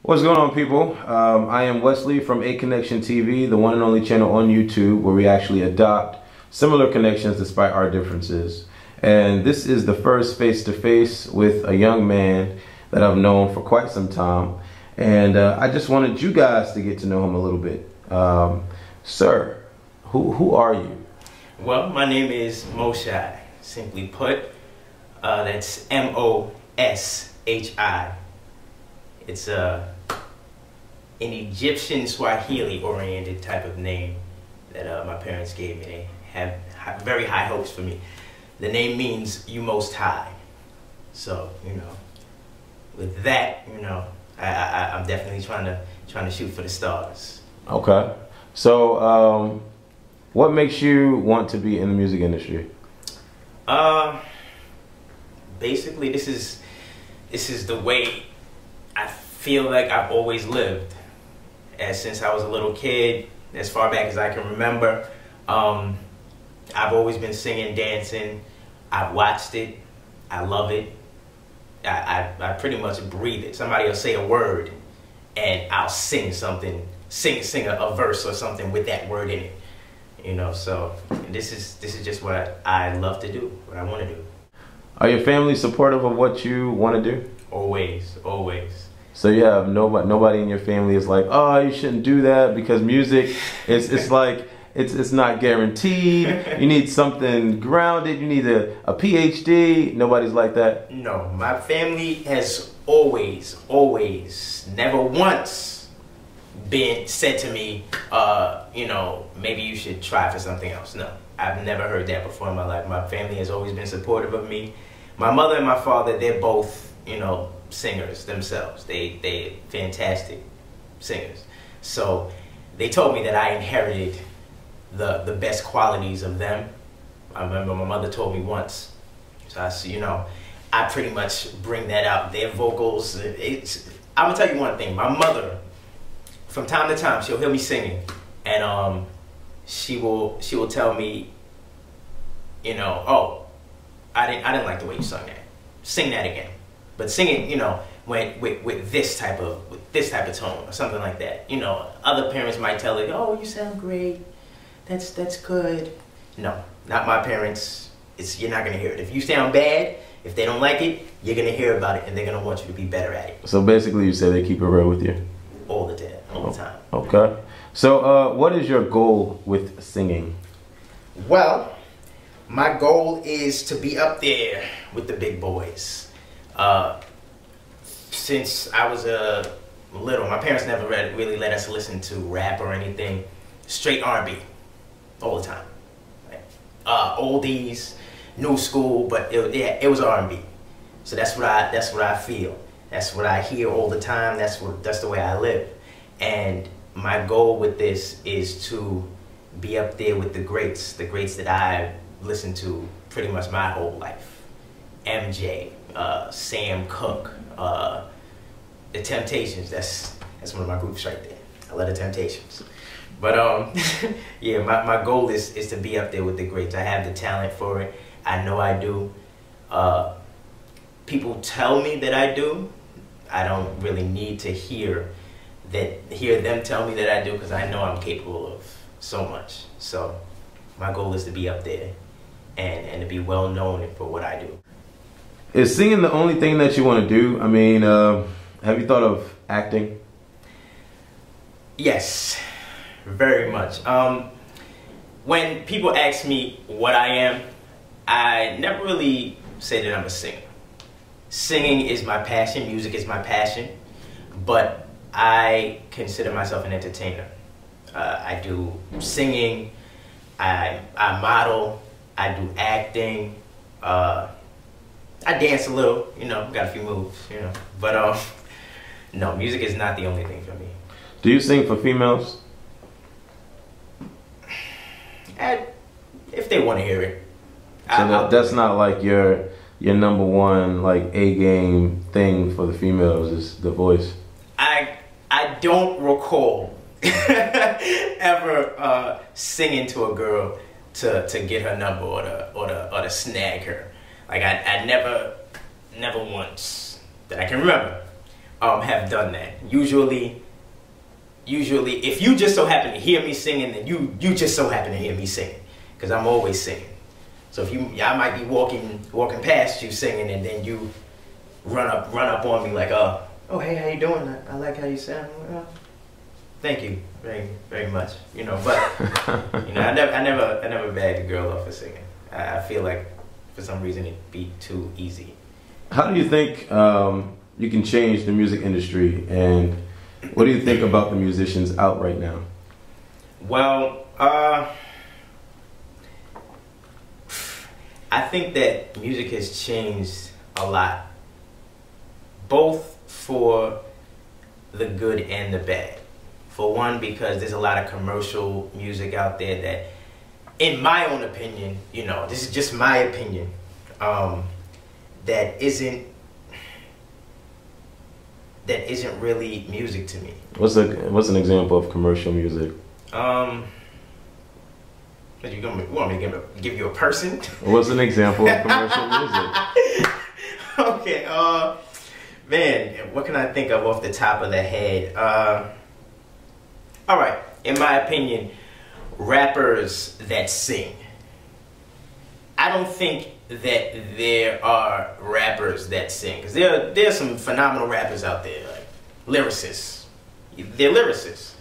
What's going on, people? I am Wesley from ACONNECTIONTV, the one and only channel on YouTube where we actually adopt similar connections despite our differences. And this is the first face-to-face with a young man that I've known for quite some time. And I just wanted you guys to get to know him a little bit. Sir, who are you? Well, my name is Moshi. Simply put, that's M-O-S-H-I. It's an Egyptian Swahili oriented type of name that my parents gave me. They have very high hopes for me. The name means "you most high." So, with that, I'm definitely trying to shoot for the stars. Okay. So, what makes you want to be in the music industry? Basically, this is the way I feel like I've always lived. Since I was a little kid, as far back as I can remember, I've always been singing, dancing. I've watched it. I love it. I pretty much breathe it. Somebody will say a word, and I'll sing something, sing a verse or something with that word in it. So this is just what I love to do, what I want to do. Are your family supportive of what you want to do? Always, always. So you have nobody in your family is like, oh, you shouldn't do that because music, it's like, it's not guaranteed. You need something grounded. You need a PhD. Nobody's like that? No, my family has always, never once been said to me, maybe you should try for something else. No, I've never heard that before in my life. My family has always been supportive of me. My mother and my father, they're both, singers themselves. They're fantastic singers. So they told me that I inherited the best qualities of them. I remember my mother told me once. So I pretty much bring that out. Their vocals, I'm gonna tell you one thing. My mother, from time to time, she'll hear me singing, and she will tell me, oh, I didn't like the way you sung that. Sing that again. But singing, with this type of tone or something like that. Other parents might tell her, oh, you sound great. That's good. No, not my parents. You're not gonna hear it. If you sound bad, if they don't like it, you're gonna hear about it, and they're gonna want you to be better at it. So basically, you say they keep it real with you. All the time. Okay. So, what is your goal with singing? Well, my goal is to be up there with the big boys. Since I was little, my parents never really let us listen to rap or anything. Straight R&B, all the time. Oldies, new school, but it was R&B. So that's what I feel. That's what I hear all the time. That's the way I live. And my goal with this is to be up there with the greats that I've listened to pretty much my whole life. MJ, Sam Cooke, The Temptations. That's one of my groups right there. I love The Temptations. But yeah, my goal is to be up there with the greats. I have the talent for it. I know I do. People tell me that I do. I don't really need to hear them tell me that I do, because I know I'm capable of so much. So my goal is to be up there and to be well known for what I do. Is singing the only thing that you want to do? I mean, have you thought of acting? Yes, very much. When people ask me what I am, I never really say that I'm a singer. Singing is my passion, music is my passion, but I consider myself an entertainer. I do singing, I model, I do acting, I dance a little, got a few moves, But no, music is not the only thing for me. Do you sing for females? If they want to hear it. So that's not like your number one, like, A-game thing for the females is the voice? I don't recall ever singing to a girl to get her number or to snag her. Like I never once that I can remember. have done that. Usually, if you just so happen to hear me singing, then you just so happen to hear me singing, because I'm always singing. So if I might be walking past you singing, and then you run up on me like, oh hey, how you doing? I like how you sound. Thank you very, very much. You know, but you know, I never bagged a girl off for singing. I feel like for some reason it'd be too easy. How do you think you can change the music industry, and what do you think about the musicians out right now? Well, I think that music has changed a lot, both for the good and the bad. For one, because there's a lot of commercial music out there that, in my own opinion, you know, this is just my opinion, that isn't really music to me. What's an example of commercial music? You want me to give you a person? What's an example of commercial music? Okay, man, what can I think of off the top of the head? All right, in my opinion, rappers that sing. I don't think that there are rappers that sing, because there are some phenomenal rappers out there, like lyricists. They're lyricists.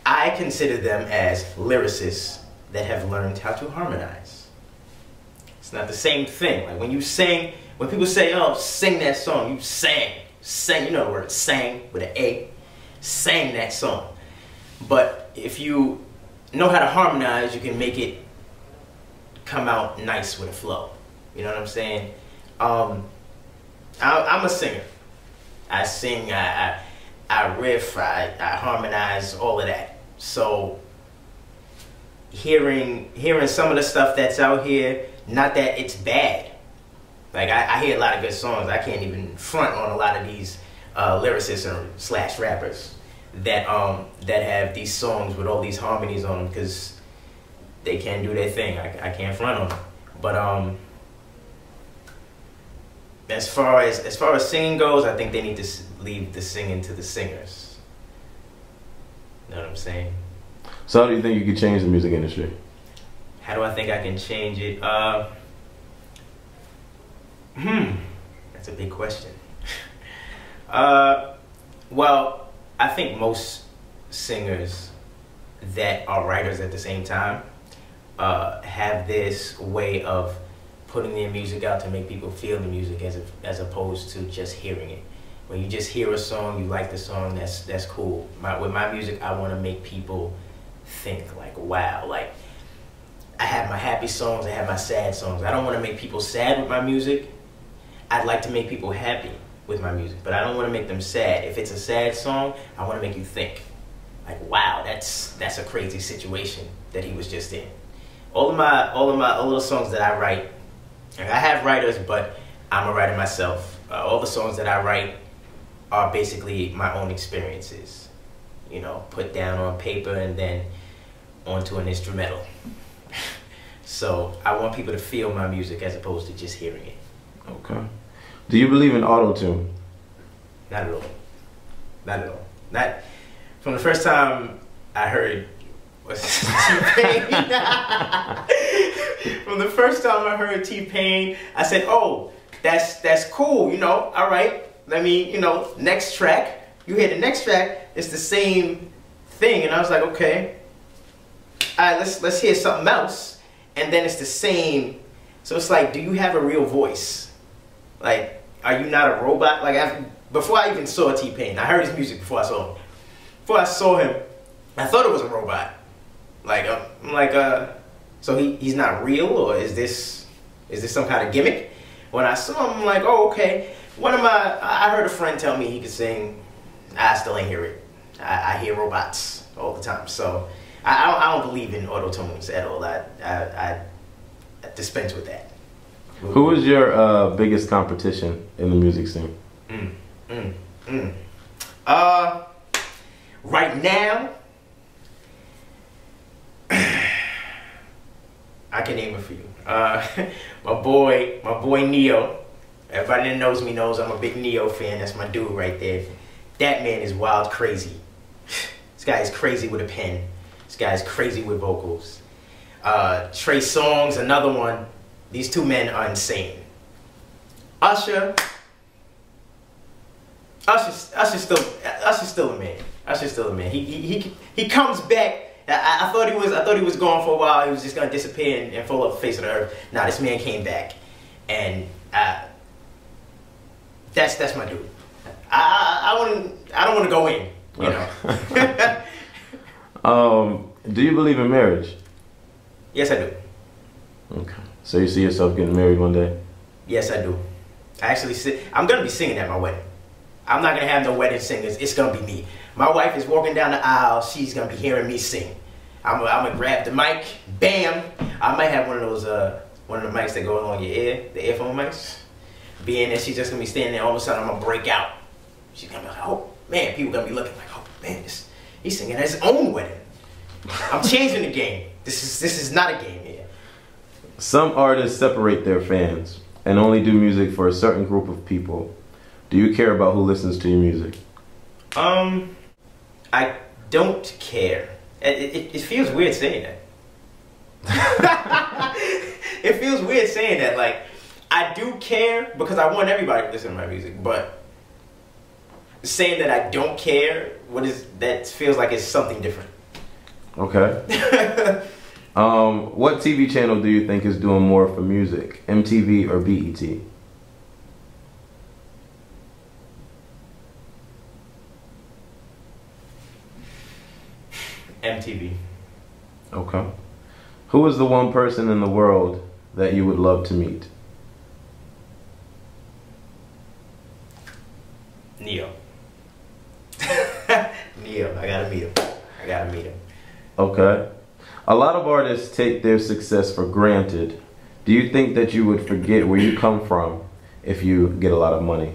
I consider them as lyricists that have learned how to harmonize. It's not the same thing. Like when you sing, when people say, oh, sing that song, you sang, you know the word sang with an A, sang that song. But if you know how to harmonize, you can make it come out nice with a flow. You know what I'm saying? I'm a singer. I sing, I riff, I harmonize, all of that. So hearing some of the stuff that's out here, not that it's bad. Like I hear a lot of good songs. I can't even front on a lot of these lyricists / rappers that have these songs with all these harmonies on them, because they can do their thing. I can't front on them. But as far as singing goes, I think they need to leave the singing to the singers. You know what I'm saying? So how do you think you could change the music industry? How do I think I can change it? That's a big question. Well, I think most singers that are writers at the same time have this way of putting their music out to make people feel the music as opposed to just hearing it. When you just hear a song, you like the song, that's cool. With my music, I want to make people think like, wow, like I have my happy songs, I have my sad songs. I don't want to make people sad with my music. I'd like to make people happy with my music, but I don't want to make them sad. If it's a sad song, I want to make you think like, wow, that's a crazy situation that he was just in. All of the songs that I write, I have writers, but I'm a writer myself. All the songs that I write are basically my own experiences, you know, put down on paper and then onto an instrumental. So I want people to feel my music as opposed to just hearing it. Okay. Do you believe in auto-tune? Not at all. Not at all. Not from the first time I heard T-Pain. From the first time I heard T-Pain, I said, oh, that's cool, you know, all right. Let me, you know, next track. You hear the next track, it's the same thing. And I was like, okay, all right, let's hear something else. And then it's the same. So it's like, do you have a real voice? Like, are you not a robot? Like, before I even saw T-Pain, I heard his music before I saw him. Before I saw him, I thought it was a robot. Like, I'm like, so he's not real, or is this some kind of gimmick? When I saw him, I'm like, oh, okay. I heard a friend tell me he could sing. I still ain't hear it. I hear robots all the time. So I don't believe in auto-tunes at all. I dispense with that. Who is your biggest competition in the music scene? Right now, I can name it for you. My boy Neo. Everybody that knows me knows I'm a big Neo fan. That's my dude right there. That man is wild crazy. This guy is crazy with a pen. This guy is crazy with vocals. Trey Songz, another one. These two men are insane. Usher's still a man. Usher's still a man. He comes back. I thought he was gone for a while. He was just gonna disappear and fall off the face of the earth. Nah, this man came back, and that's my dude. I don't want to go in. You know. Do you believe in marriage? Yes, I do. Okay. So you see yourself getting married one day? Yes, I do. I'm gonna be singing at my wedding. I'm not gonna have no wedding singers. It's gonna be me. My wife is walking down the aisle. She's gonna be hearing me sing. I'm gonna grab the mic. Bam! I might have one of those one of the mics that go along your ear, the earphone mics. Being that she's just gonna be standing there. All of a sudden, I'm gonna break out. She's gonna be like, "Oh man!" People gonna be looking like, "Oh man, he's singing at his own wedding." I'm changing the game. This is not a game here. Some artists separate their fans and only do music for a certain group of people. Do you care about who listens to your music? I don't care. It feels weird saying that. It feels weird saying that. Like, I do care because I want everybody to listen to my music, but saying that I don't care, that feels like it's something different. Okay. What TV channel do you think is doing more for music, MTV or BET? MTV. Okay. Who is the one person in the world that you would love to meet? Neo. Neo. I gotta meet him. Okay. A lot of artists take their success for granted. Do you think that you would forget where you come from if you get a lot of money?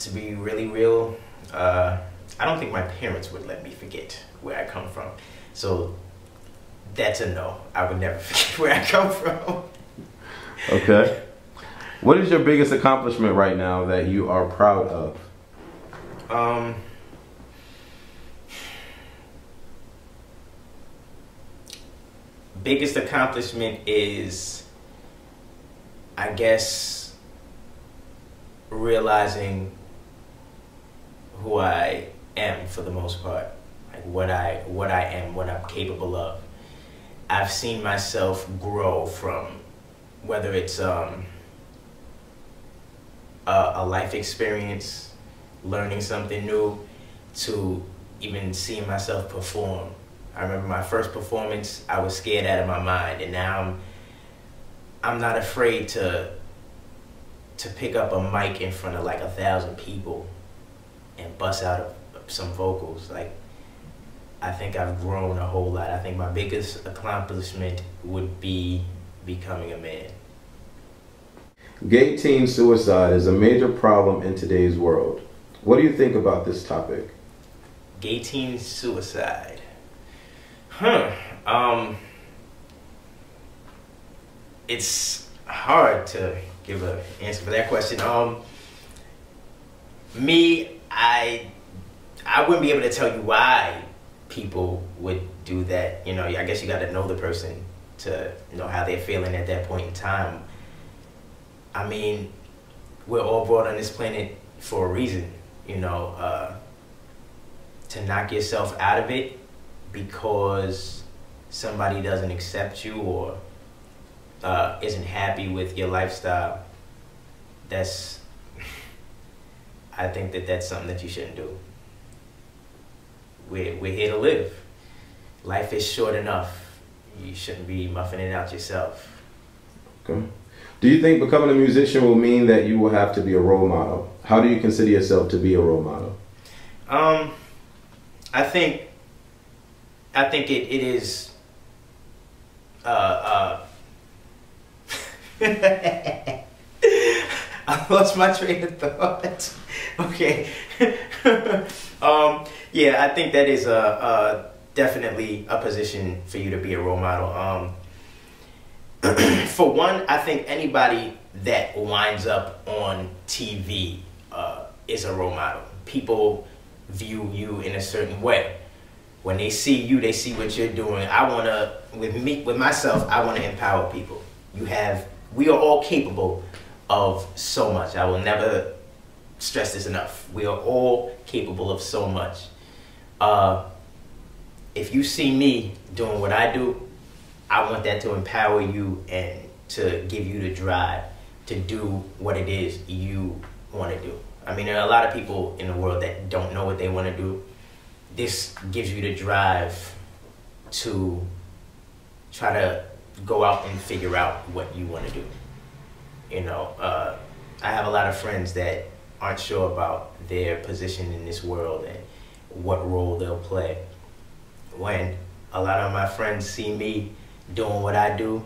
To be really real, I don't think my parents would let me forget where I come from. So that's a no. I would never forget where I come from. Okay. What is your biggest accomplishment right now that you are proud of? Biggest accomplishment is, I guess, realizing who I am for the most part, like what I am, what I'm capable of. I've seen myself grow from whether it's a life experience, learning something new, to even seeing myself perform. I remember my first performance, I was scared out of my mind, and now I'm not afraid to pick up a mic in front of like 1,000 people and bust out some vocals. Like, I think I've grown a whole lot. I think my biggest accomplishment would be becoming a man. Gay teen suicide is a major problem in today's world. What do you think about this topic? Gay teen suicide. It's hard to give an answer for that question. I wouldn't be able to tell you why people would do that. You know, I guess you got to know the person to know how they're feeling at that point in time. I mean, we're all brought on this planet for a reason, you know, to knock yourself out of it because somebody doesn't accept you or isn't happy with your lifestyle. I think that's something that you shouldn't do. We're here to live. Life is short enough. You shouldn't be muffing it out yourself. Okay. Do you think becoming a musician will mean that you will have to be a role model? How do you consider yourself to be a role model? I think it is. I lost my train of thought. Okay. Yeah, I think that is definitely a position for you to be a role model. For one, I think anybody that winds up on TV is a role model. People view you in a certain way. When they see you, they see what you're doing. With myself, I want to empower people. We are all capable of so much. I will never stress this enough. We are all capable of so much. If you see me doing what I do, I want that to empower you and to give you the drive to do what it is you want to do. I mean, there are a lot of people in the world that don't know what they want to do. This gives you the drive to try to go out and figure out what you want to do. You know, I have a lot of friends that aren't sure about their position in this world and what role they'll play. When a lot of my friends see me doing what I do,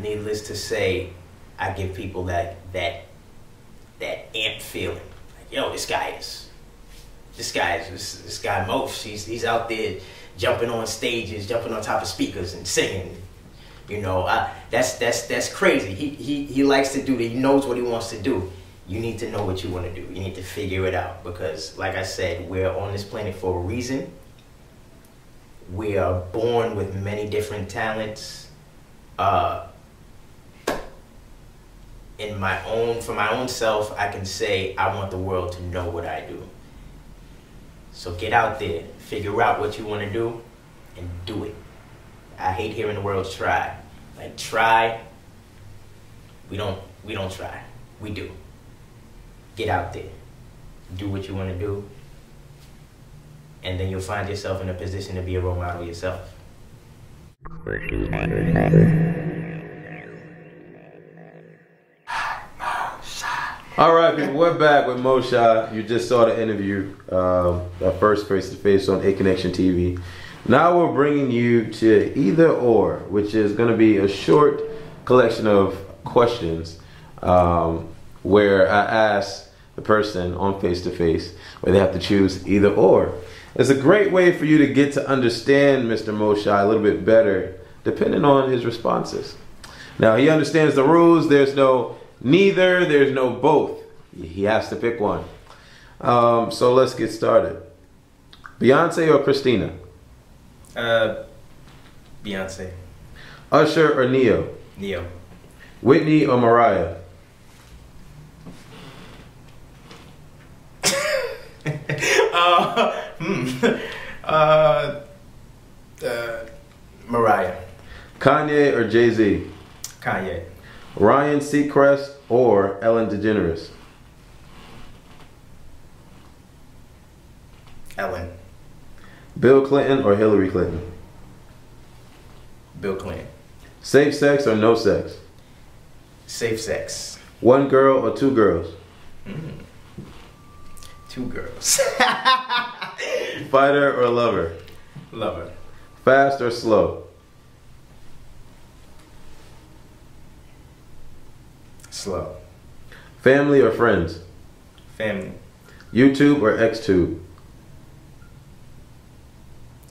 needless to say, I give people that amped feeling. Like, yo, this guy Moshi. He's out there jumping on stages, jumping on top of speakers and singing. You know, that's crazy. He likes to do that. He knows what he wants to do. You need to know what you want to do. You need to figure it out, because, like I said, we're on this planet for a reason. We are born with many different talents. For my own self, I can say I want the world to know what I do. So get out there, figure out what you want to do, and do it. I hate hearing the words try. Like, try. We don't try. We do. Get out there. Do what you want to do. And then you'll find yourself in a position to be a role model yourself. All right, people, we're back with Moshi. You just saw the interview, our first face-to-face on ACONNECTION TV. Now we're bringing you to Either Or, which is going to be a short collection of questions where I ask the person on face-to-face where they have to choose either or. It's a great way for you to get to understand Mr. Moshi a little bit better, depending on his responses. Now, he understands the rules. There's no neither, there's no both. He has to pick one. So let's get started. Beyonce or Christina? Beyonce. Usher or Neo? Neo. Whitney or Mariah? Mariah. Kanye or Jay-Z? Kanye. Ryan Seacrest or Ellen DeGeneres? Ellen. Bill Clinton or Hillary Clinton? Bill Clinton. Safe sex or no sex? Safe sex. One girl or two girls? Two girls. Fighter or lover? Lover. Fast or slow? Slow. Family or friends? Family. YouTube or XTube?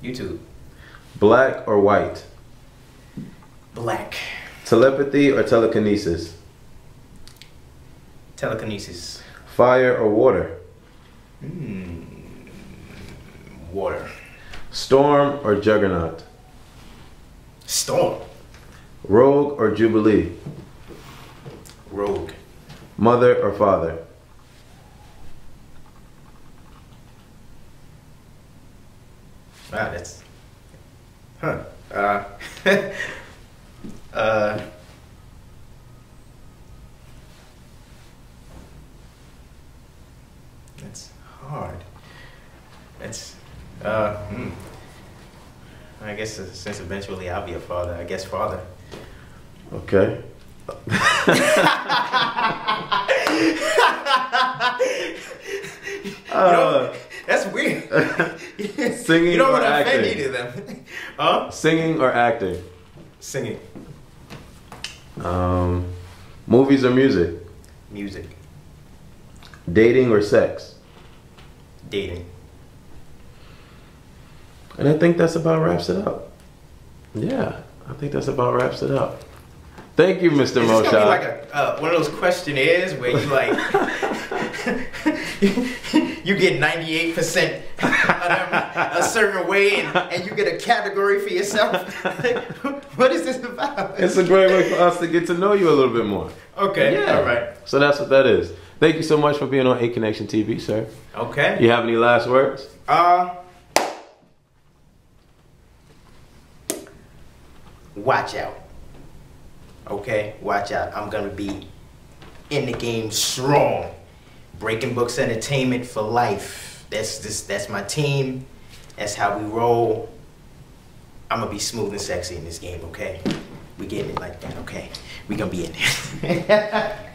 YouTube. Black or white? Black. Telepathy or telekinesis? Telekinesis. Fire or water? Water. Storm or juggernaut? Storm. Rogue or Jubilee? Rogue. Mother or father? Wow, that's... That's hard. That's... I guess since eventually I'll be a father, I guess father. Okay. That's weird. Singing you don't or want to acting? offend either of them. Huh? Singing or acting? Singing. Movies or music? Music. Dating or sex? Dating. And I think that's about wraps it up. Yeah, I think that's about wraps it up. Thank you, Mr. Is this Moshi. gonna be like a one of those questionnaires where you like you get 98% a certain way, and you get a category for yourself? What is this about? It's a great way for us to get to know you a little bit more. Okay, Yeah. all right. So that's what that is. Thank you so much for being on A Connection TV, sir. Okay. You have any last words? Watch out. Okay, watch out. I'm gonna be in the game strong. Breaking Books Entertainment for life. That's my team. That's how we roll. I'm gonna be smooth and sexy in this game, okay? We getting it like that, okay? We gonna be in there.